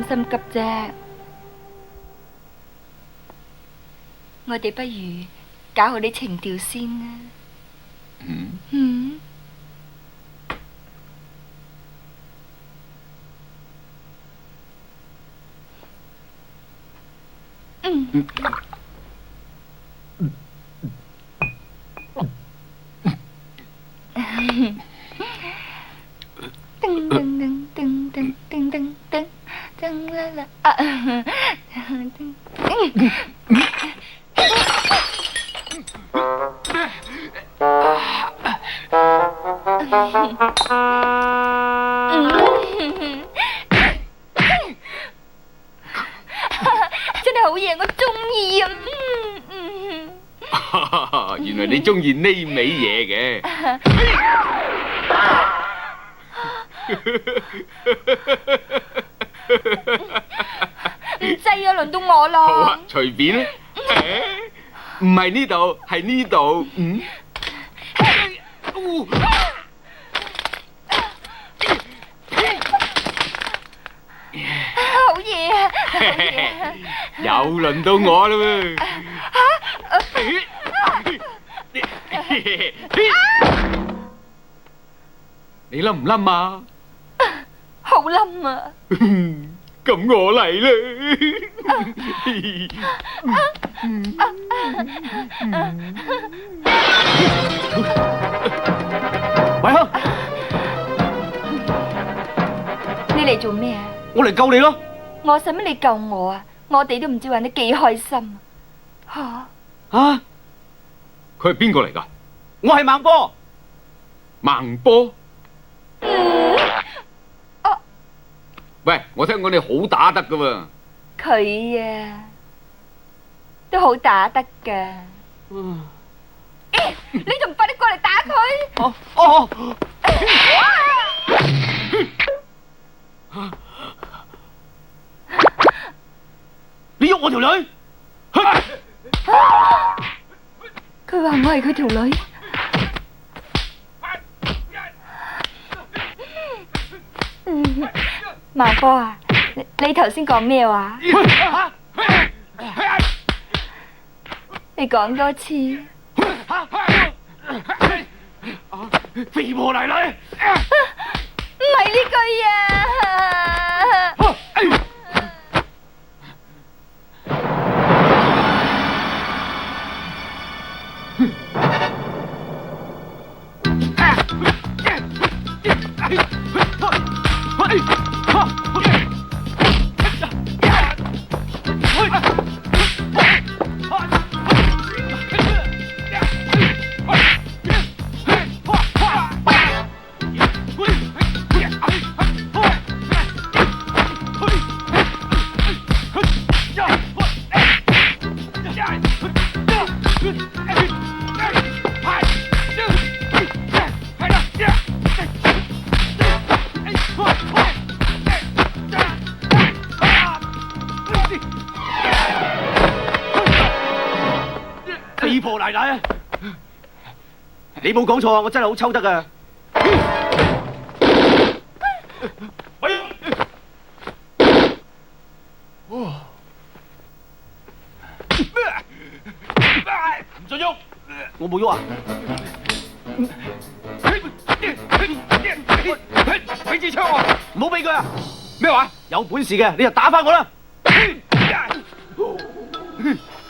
心急啫。我哋不如搞好啲情調先啦。噔噔噔噔噔噔噔噔噔啦啦啊！真係好嘢，我中意啊！原來你中意呢味嘢嘅。唔制啊，輪到我啦。好啊，隨便啦。唔係呢度，係呢度。好嘢啊！又輪到我啦喎。你冧唔冧啊？好冧啊！咁我嚟啦！偉亨，你嚟做咩啊？我嚟救你咯！我使乜你救我啊？我哋都唔知玩得幾開心啊！啊！佢係邊個嚟㗎？我係孟波。孟波？喂，我聽講你好打得㗎喎。佢啊，都好打得㗎。你仲唔快啲過嚟打佢？你喐我條女？佢話我係佢條女。孟波啊，你頭先講咩話？你講多次。肥婆奶奶，唔係呢句啊！肥婆奶奶啊！你冇講錯啊，我真係好抽得啊！唔准喐！我冇喐啊！俾支槍我，唔好俾佢啊！咩話？有本事嘅你就打返我啦！